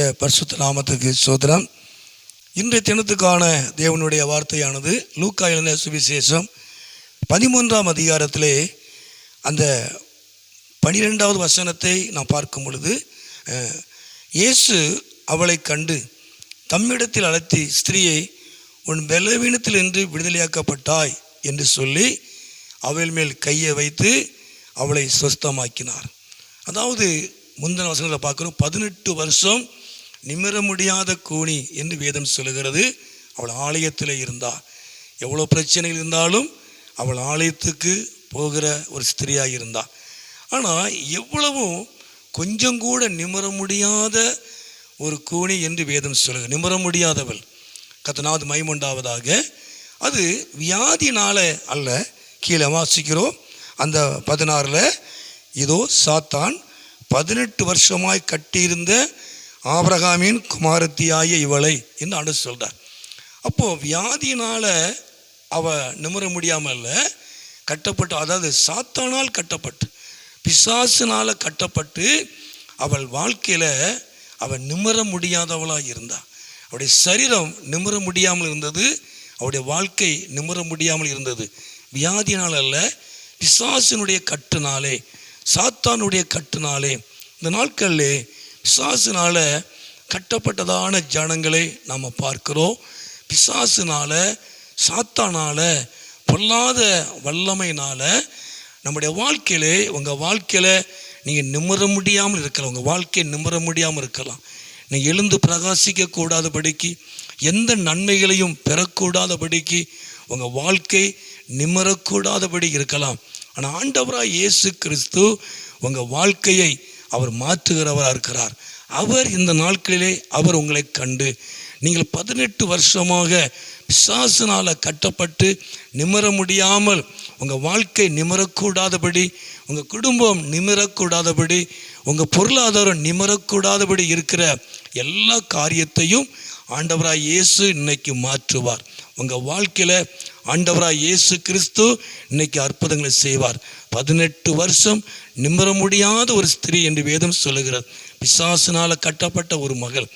கர்த்தருடைய பரிசுத்த நாமத்துக்கு ஸ்தோத்திரம். இன்றைய தினத்துக்கான தேவனுடைய வார்த்தையானது லூக்கா எழுதின சுவிசேஷம் 13ஆம் அதிகாரத்திலே அந்த 12வது வசனத்தை நாம் பார்க்கும் பொழுது, இயேசு அவளை கண்டு தம்மிடத்தில் அழைத்தி, ஸ்திரீயை, உன் பலவீனத்திலிருந்து விடுதலையாக்கப்பட்டாய் என்று சொல்லி அவள் மேல் கையை வைத்து அவளை சுஸ்தமாக்கினார். அதாவது முந்தின வசனத்தில் பார்க்குறோம், 18 வருஷம் நிமிர முடியாத கூனி என்று வேதம் சொல்லுகிறது. அவள் ஆலயத்தில் இருந்தாள். எவ்வளோ பிரச்சனைகள் இருந்தாலும் அவள் ஆலயத்துக்கு போகிற ஒரு ஸ்திரியாக இருந்தாள். ஆனால் எவ்வளவும் கொஞ்சம் கூட நிமிர முடியாத ஒரு கூனி என்று வேதம் சொல்லுகிறது. நிமிர முடியாதவள். கர்த்தருக்கு மகிமை உண்டாவதாக. அது வியாதினால அல்ல. கீழே வாசிக்கிறோம் அந்த 16, இதோ சாத்தான் 18 வருஷமாய் கட்டியிருந்த ஆபிரகாமின் குமாரத்தியாய இவளை என்று ஆண்டவர் சொல்றார். அப்போது வியாதியினால் அவள் நிமிர முடியாமல் கட்டப்பட்டு, அதாவது சாத்தானால் கட்டப்பட்டு, பிசாசினால் கட்டப்பட்டு அவள் வாழ்க்கையில் அவள் நிமிர முடியாதவளாக இருந்தாள். அவளுடைய சரீரம் நிமிர முடியாமல் இருந்தது, அவளுடைய வாழ்க்கை நிமிர முடியாமல் இருந்தது. வியாதியினால் அல்ல, பிசாசினுடைய கட்டுனாலே, சாத்தானுடைய கட்டுனாலே. இந்த நாட்களிலே பிசாசினால் கட்டப்பட்டதான ஜனங்களை நாம் பார்க்கிறோம். பிசாசினால், சாத்தானால், பொல்லாத வல்லமையினால் நம்முடைய வாழ்க்கையிலே, உங்கள் வாழ்க்கையில் நீங்கள் நிமிர முடியாமல் இருக்கலாம். உங்கள் வாழ்க்கையை நிமிர முடியாமல் இருக்கலாம். நீங்கள் எழுந்து பிரகாசிக்க கூடாதபடிக்கு, எந்த நன்மைகளையும் பெறக்கூடாதபடிக்கு, உங்கள் வாழ்க்கை நிமிரக்கூடாதபடி இருக்கலாம். ஆனால் ஆண்டவராக இயேசு கிறிஸ்து உங்கள் வாழ்க்கையை அவர் மாற்றுகிறவராக இருக்கிறார். அவர் இந்த நாட்களிலே அவர் உங்களை கண்டு, நீங்கள் 18 வருஷமாக பிசாசினால் கட்டப்பட்டு நிமிர முடியாமல், உங்கள் வாழ்க்கை நிமிரக்கூடாதபடி, உங்கள் குடும்பம் நிமிரக்கூடாதபடி, உங்கள் பொருளாதாரம் நிமிரக்கூடாதபடி இருக்கிற எல்லா காரியத்தையும் ஆண்டவராக இயேசு இன்னைக்கு மாற்றுவார். உங்கள் வாழ்க்கையில் ஆண்டவராக இயேசு கிறிஸ்து இன்னைக்கு அற்புதங்களை செய்வார். 18 வருஷம் நிமிர முடியாத ஒரு ஸ்திரீ என்று வேதம் சொல்லுகிறது. பிசாசினால் கட்டப்பட்ட ஒரு மகள்.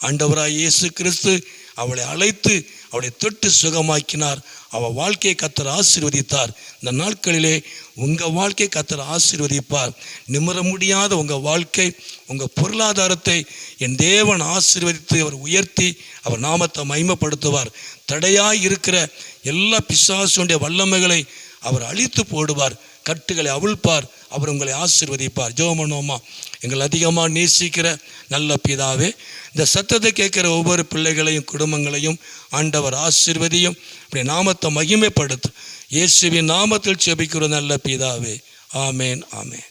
ஆண்டவராக இயேசு கிறிஸ்து அவளை அழைத்து அவளை தொட்டு சுகமாக்கினார். அவள் வாழ்க்கையை கர்த்தர் ஆசீர்வதித்தார். இந்த நாட்களிலே உங்கள் வாழ்க்கையை கர்த்தர் ஆசீர்வதிப்பார். நிமிர முடியாத உங்கள் வாழ்க்கை, உங்கள் பொருளாதாரத்தை என் தேவன் ஆசீர்வதித்து அவர் உயர்த்தி அவர் நாமத்தை மகிமைப்படுத்துவார். தடையாய் இருக்கிற எல்லா பிசாசுடைய வல்லமைகளை அவர் அழித்து போடுவார். கட்டுகளை அவிழ்ப்பார். அவர் உங்களை ஆசீர்வதிப்பார். ஜெபம் பண்ணுவோமா? எங்களை அதிகமாக நேசிக்கிற நல்ல பிதாவே, இந்த சத்தத்தை கேட்குற ஒவ்வொரு பிள்ளைகளையும் குடும்பங்களையும் ஆண்டவர் ஆசீர்வதியும். இப்படி நாமத்தை மகிமைப்படுத்தும். இயேசுவின் நாமத்தில் ஜெபிக்கிற நல்ல பிதாவே. ஆமேன், ஆமேன்.